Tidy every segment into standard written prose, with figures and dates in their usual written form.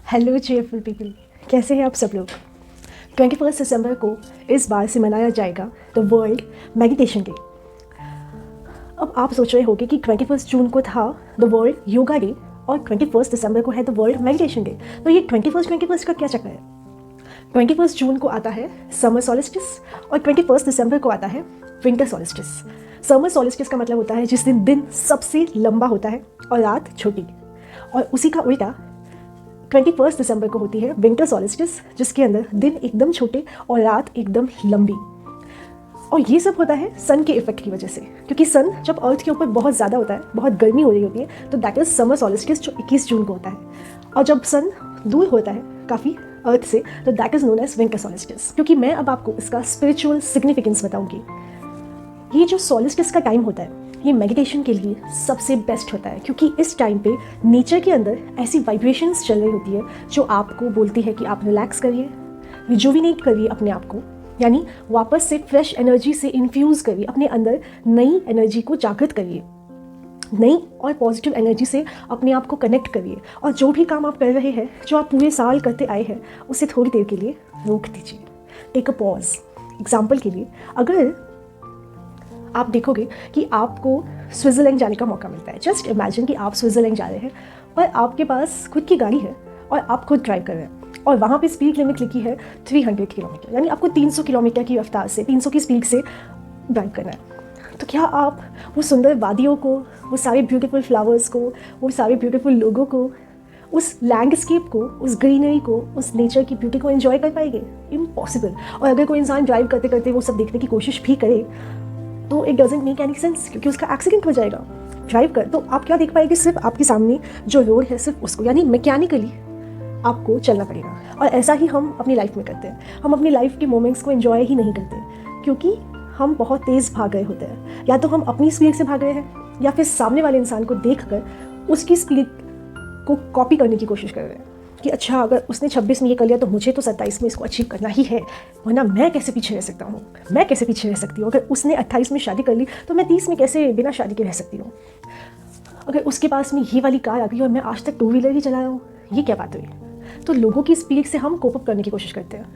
Hello cheerful people, कैसे हैं आप सब लोग। 21 दिसंबर को इस बार से मनाया जाएगा द वर्ल्ड मेडिटेशन डे। अब आप सोच रहे होंगे कि 21 जून को था द वर्ल्ड योगा डे और 21 दिसंबर को है द वर्ल्ड मेडिटेशन डे, तो ये 21 का क्या चक्कर है। 21 जून को आता है समर सॉलिस्टिस और 21 दिसंबर को आता है विंटर सॉलिस्टिस। समर सॉलिस्टिस का मतलब होता है जिस दिन दिन सबसे लंबा होता है और रात छोटी, और उसी का उल्टा 21 दिसंबर को होती है विंटर सॉलिस्टिस, जिसके अंदर दिन एकदम छोटे और रात एकदम लंबी। और ये सब होता है सन के इफेक्ट की वजह से, क्योंकि सन जब अर्थ के ऊपर बहुत ज़्यादा होता है, बहुत गर्मी हो रही होती है, तो दैट इज़ समर सॉलिस्टिस जो 21 जून को होता है। और जब सन दूर होता है काफ़ी अर्थ से, तो that is known as winter solstice. क्योंकि मैं अब आपको इसका स्पिरिचुअल सिग्निफिकेंस बताऊंगी। ये जो सॉलिस्टिस का टाइम होता है, ये मेडिटेशन के लिए सबसे बेस्ट होता है, क्योंकि इस टाइम पे नेचर के अंदर ऐसी वाइब्रेशंस चल रही होती है जो आपको बोलती है कि आप रिलैक्स करिए, रिजुविनेट करिए अपने आप को, यानी वापस से फ्रेश एनर्जी से इन्फ्यूज़ करिए अपने अंदर, नई एनर्जी को जागृत करिए, नई और पॉजिटिव एनर्जी से अपने आप को कनेक्ट करिए। और जो भी काम आप कर रहे हैं, जो आप पूरे साल करते आए हैं, उसे थोड़ी देर के लिए रोक दीजिए, टेक अ पॉज। एग्जाम्पल के लिए, अगर आप देखोगे कि आपको स्विट्ज़रलैंड जाने का मौका मिलता है, जस्ट इमेजिन कि आप स्विट्ज़रलैंड जा रहे हैं और आपके पास खुद की गाड़ी है और आप खुद ड्राइव कर रहे हैं, और वहाँ पे स्पीड लिमिट लिखी है 300 किलोमीटर, यानी आपको 300 किलोमीटर की रफ्तार से, 300 की स्पीड से ड्राइव करना है। तो क्या आप वो सुंदर वादियों को, वो सारे ब्यूटीफुल फ्लावर्स को, वो सारे ब्यूटीफुल लोगों को, उस लैंडस्केप को, उस ग्रीनरी को, उस नेचर की ब्यूटी को एंजॉय कर पाएंगे? इम्पॉसिबल। और अगर कोई इंसान ड्राइव करते करते वो सब देखने की कोशिश भी करे, तो it doesn't make any sense, क्योंकि उसका एक्सीडेंट हो जाएगा। ड्राइव कर तो आप क्या देख पाएंगे? सिर्फ आपके सामने जो रोड है, सिर्फ उसको, यानी मैकेनिकली आपको चलना पड़ेगा। और ऐसा ही हम अपनी लाइफ में करते हैं। हम अपनी लाइफ के मोमेंट्स को एंजॉय ही नहीं करते, क्योंकि हम बहुत तेज़ भाग रहे होते हैं। या तो हम अपनी स्पीड से भाग रहे हैं, या फिर सामने वाले इंसान को देख कर उसकी स्पीड को कॉपी करने की कोशिश कर रहे हैं कि अच्छा, अगर उसने 26 में ये कर लिया तो मुझे तो 27 में इसको अचीव करना ही है, वरना मैं कैसे पीछे रह सकता हूँ, मैं कैसे पीछे रह सकती हूँ। अगर उसने 28 में शादी कर ली तो मैं 30 में कैसे बिना शादी के रह सकती हूँ। अगर उसके पास में ये वाली कार आ गई और मैं आज तक 2 व्हीलर ही चला रहा हूँ, ये क्या बात हुई। तो लोगों की स्पीड से हम कोप अप करने की कोशिश करते हैं,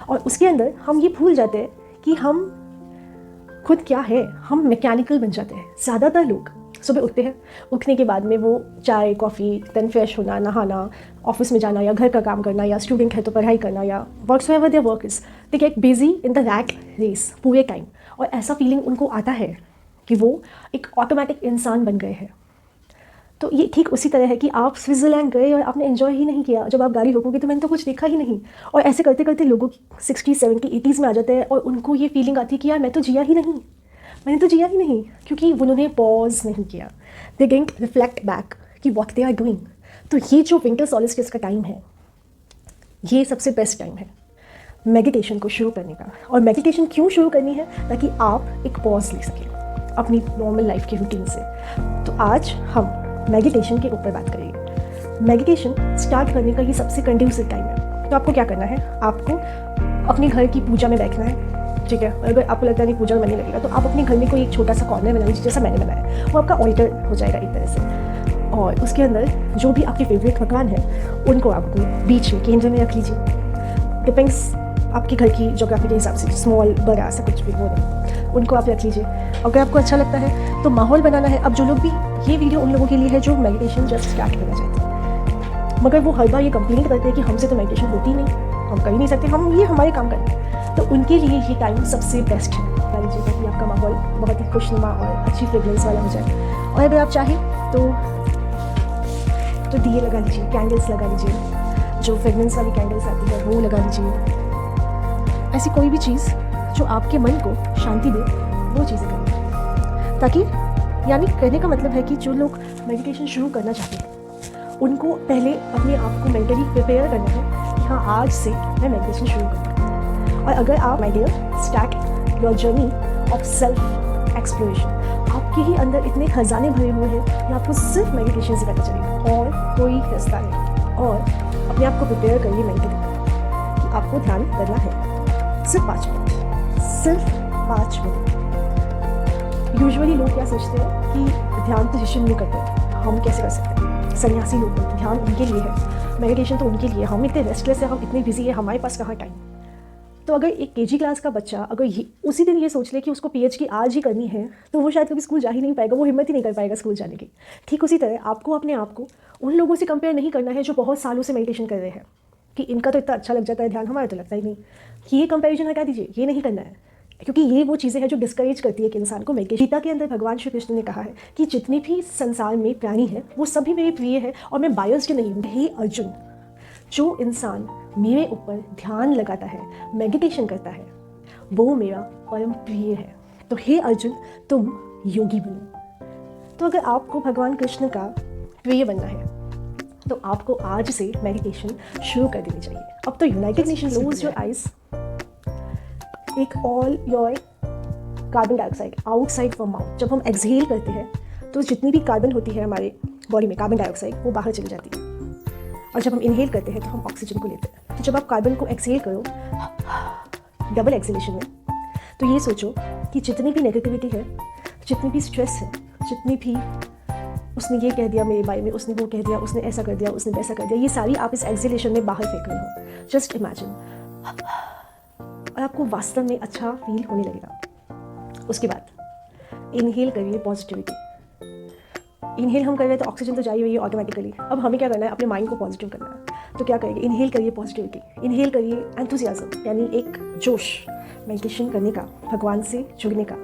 और उसके अंदर हम ये भूल जाते हैं कि हम खुद क्या है। हम मैकेनिकल बन जाते हैं। ज़्यादातर लोग सुबह उठते हैं, उठने के बाद में वो चाय कॉफ़ी, देन फ्रेश होना, नहाना, ऑफिस में जाना, या घर का काम करना, या स्टूडेंट है तो पढ़ाई करना, या whatsoever their work is, they get busy in the rat race पूरे टाइम। और ऐसा फीलिंग उनको आता है कि वो एक ऑटोमेटिक इंसान बन गए हैं। तो ये ठीक उसी तरह है कि आप स्विट्ज़रलैंड गए और आपने एंजॉय ही नहीं किया। जब आप गाड़ी रोकोगे तो मैंने तो कुछ देखा ही नहीं। और ऐसे करते करते लोगों 60, 70, 80s में आ जाते हैं, और उनको ये फीलिंग आती है कि यार मैं तो जिया ही नहीं, मैंने तो जिया ही नहीं, क्योंकि उन्होंने पॉज नहीं किया। दे डिडंट रिफ्लेक्ट बैक कि व्हाट दे आर डूइंग। तो ये जो विंटर सॉलिस्टिस का टाइम है, ये सबसे बेस्ट टाइम है मेडिटेशन को शुरू करने का। और मेडिटेशन क्यों शुरू करनी है? ताकि आप एक पॉज ले सकें अपनी नॉर्मल लाइफ के रूटीन से। तो आज हम मेडिटेशन के ऊपर बात करेंगे। मेडिटेशन स्टार्ट करने का ये सबसे कंड्यूसिव टाइम है। तो आपको क्या करना है? आपको अपने घर की पूजा में बैठना है, ठीक है। अगर आपको लगता है कि पूजा में मन नहीं लगेगा, तो आप अपने घर में कोई एक छोटा सा कॉर्नर बना लीजिए, जैसा मैंने बनाया। वो आपका ऑल्टर हो जाएगा एक तरह से, और उसके अंदर जो भी आपके फेवरेट भगवान हैं उनको आप अपने बीच में, केंद्र में रख लीजिए। डिपेंड्स आपके घर की ज्योग्राफी के हिसाब से, स्मॉल, बड़ा, ऐसा कुछ भी वो नहीं, उनको आप रख लीजिए। अगर आपको अच्छा लगता है तो माहौल बनाना है। अब जो लोग भी, ये वीडियो उन लोगों के लिए है जो मेडिटेशन जस्ट स्टार्ट करना चाहते हैं, मगर वो हर बार ये कंप्लेंट करते हैं कि हमसे तो मेडिटेशन होती नहीं, हम कर ही नहीं सकते, हम ये हमारे काम करते हैं। तो उनके लिए ये टाइम सबसे बेस्ट है। मान लीजिए ताकि आपका माहौल बहुत ही खुशनुमा और अच्छी फ्रेगरेंस वाला हो जाए। और अगर आप चाहें तो दिए लगा लीजिए, कैंडल्स लगा लीजिए, जो फ्रेगरेंस वाली कैंडल्स आती है वो लगा लीजिए। ऐसी कोई भी चीज़ जो आपके मन को शांति दे, वो चीज़ें करें। ताकि, यानी कहने का मतलब है कि जो लोग मेडिटेशन शुरू करना चाहते हैं, उनको पहले अपने आप को मेंटली प्रिपेयर करना है कि हाँ, आज से मैं मेडिटेशन शुरू करूँगा। और अगर आप, my dear, start your journey of self exploration. आपके ही अंदर इतने खजाने भरे हुए हैं कि आपको सिर्फ मेडिटेशन से पता चलेगा, और कोई रास्ता नहीं। और अपने आप को प्रिपेयर करिए मेंटली कि आपको ध्यान करना है सिर्फ 5 मिनट, सिर्फ 5 मिनट। यूजुअली लोग क्या सोचते हैं कि ध्यान तो शिष्य नहीं करते, हम कैसे कर सकते हैं। सन्यासी लोग, ध्यान उनके लिए है, मेडिटेशन तो उनके लिए। हम इतने रेस्टलेस हैं, हम इतने बिजी हैं, हमारे पास कहाँ टाइम। तो अगर एक केजी क्लास का बच्चा अगर उसी दिन ये सोच ले कि उसको पीएचडी आज ही करनी है, तो वो शायद कभी स्कूल जा ही नहीं पाएगा, वो हिम्मत ही नहीं कर पाएगा स्कूल जाने की। ठीक उसी तरह आपको अपने आप को उन लोगों से कंपेयर नहीं करना है जो बहुत सालों से मेडिटेशन कर रहे हैं कि इनका तो इतना अच्छा लग जाता है ध्यान, हमारा तो लगता ही नहीं। ये कंपैरिजन हटा दीजिए, ये नहीं करना है, क्योंकि ये वो चीज़ें हैं जो डिस्करेज करती है कि इंसान को मेडिटेशन। गीता के अंदर भगवान श्री कृष्ण ने कहा है कि जितने भी संसार में प्राणी है वो सभी मेरे प्रिय है और मैं बायस्ड नहीं हूँ। हे अर्जुन, जो इंसान मेरे ऊपर ध्यान लगाता है, मेडिटेशन करता है, वो मेरा परम प्रिय है। तो हे अर्जुन, तुम योगी बनो। तो अगर आपको भगवान कृष्ण का प्रिय बनना है तो आपको आज से मेडिटेशन शुरू कर देनी चाहिए। अब तो United Nation close your eyes, take all your carbon dioxide outside from mouth. जब हम एक्सहेल करते हैं तो जितनी भी कार्बन होती है हमारे बॉडी में, कार्बन डाइऑक्साइड, वो बाहर चली जाती है, और जब हम इनहेल करते हैं तो हम ऑक्सीजन को लेते हैं। तो जब आप कार्बन को एक्सहेल करो डबल एक्सहेलेशन में, तो ये सोचो कि जितनी भी नेगेटिविटी है, जितनी भी स्ट्रेस है, जितनी भी उसने ये कह दिया मेरे बारे में, उसने वो कह दिया, उसने ऐसा कर दिया, उसने वैसा कर दिया, ये सारी आप इस एक्सहेलेशन में बाहर फेंक रहे हो। जस्ट इमेजिन, और आपको वास्तव में अच्छा फील होने लगेगा। उसके बाद इनहेल करिए पॉजिटिविटी। इनहेल हम कर रहे हैं तो ऑक्सीजन तो जा ही रही है ऑटोमेटिकली। अब हमें क्या करना है, अपने माइंड को पॉजिटिव करना है। तो क्या करेंगे, इनहेल करिए पॉजिटिविटी, इनहेल करिए एंथुसियाज्म, यानी एक जोश मेडिटेशन करने का, भगवान से जुड़ने का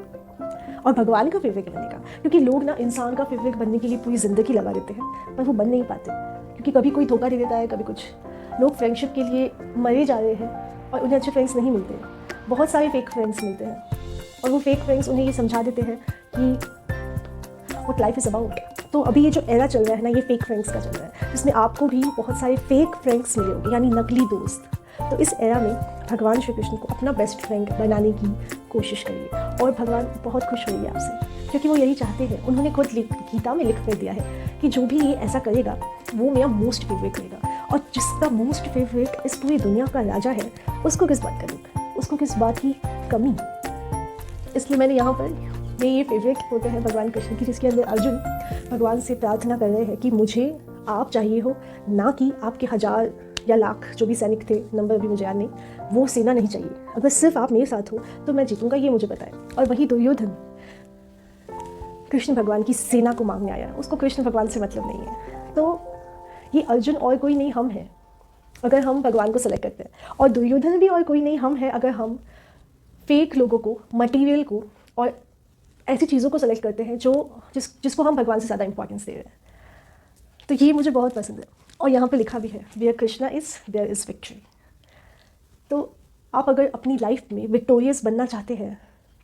और भगवान का फेवरेट बनने का। क्योंकि लोग ना इंसान का फेवरेट बनने के लिए पूरी ज़िंदगी लगा देते हैं, पर वो बन नहीं पाते, क्योंकि कभी कोई धोखा दे देता है, कभी कुछ। लोग फ्रेंडशिप के लिए मरे जा रहे हैं और उन्हें अच्छे फ्रेंड्स नहीं मिलते। बहुत सारे फेक फ्रेंड्स मिलते हैं और वो फेक फ्रेंड्स उन्हें ये समझा देते हैं कि व्हाट लाइफ इज़ अबाउट। तो अभी ये जो एरा चल रहा है ना, ये फेक फ्रेंड्स का चल रहा है, जिसमें आपको भी बहुत सारे फेक फ्रेंड्स मिले होंगे, यानी नकली दोस्त। तो इस एरा में भगवान श्री कृष्ण को अपना बेस्ट फ्रेंड बनाने की कोशिश करिए, और भगवान बहुत खुश होंगे आपसे, क्योंकि वो यही चाहते हैं। उन्होंने खुद गीता में लिख कर दिया है कि जो भी ये ऐसा करेगा वो मेरा मोस्ट फेवरेट रहेगा, और जिसका मोस्ट फेवरेट इस पूरी दुनिया का राजा है, उसको किस बात का दुख, उसको किस बात की कमी। इसलिए मैंने यहाँ पर ये फेवरेट होते हैं भगवान कृष्ण की, जिसके अंदर अर्जुन भगवान से प्रार्थना कर रहे हैं कि मुझे आप चाहिए हो, ना कि आपके 1000 या लाख जो भी सैनिक थे, नंबर भी मुझे याद नहीं, वो सेना नहीं चाहिए। अगर सिर्फ आप मेरे साथ हो तो मैं जीतूंगा, ये मुझे पता है। और वही दुर्योधन कृष्ण भगवान की सेना को मांगने आया, उसको कृष्ण भगवान से मतलब नहीं है। तो ये अर्जुन और कोई नहीं, हम हैं, अगर हम भगवान को सेलेक्ट करते हैं। और दुर्योधन भी और कोई नहीं, हम हैं, अगर हम फेक लोगों को, मटेरियल को और ऐसी चीज़ों को सेलेक्ट करते हैं जिसको हम भगवान से ज़्यादा इंपॉर्टेंस दे रहे हैं। तो ये मुझे बहुत पसंद है। और यहाँ पे लिखा भी है, where Krishna is there is victory. तो आप अगर अपनी लाइफ में विक्टोरियस बनना चाहते हैं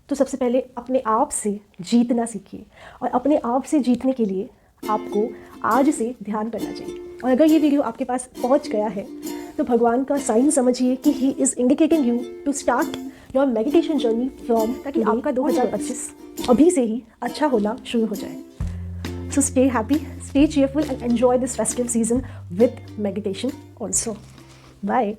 तो सबसे पहले अपने आप से जीतना सीखिए, और अपने आप से जीतने के लिए आपको आज से ध्यान करना चाहिए। और अगर ये वीडियो आपके पास पहुँच गया है तो भगवान का साइन समझिए कि he is indicating you to start your meditation journey from, ताकि आपका 2025 अभी से ही अच्छा होना शुरू हो जाए। So stay happy, stay cheerful and enjoy this festive season with meditation also. Bye.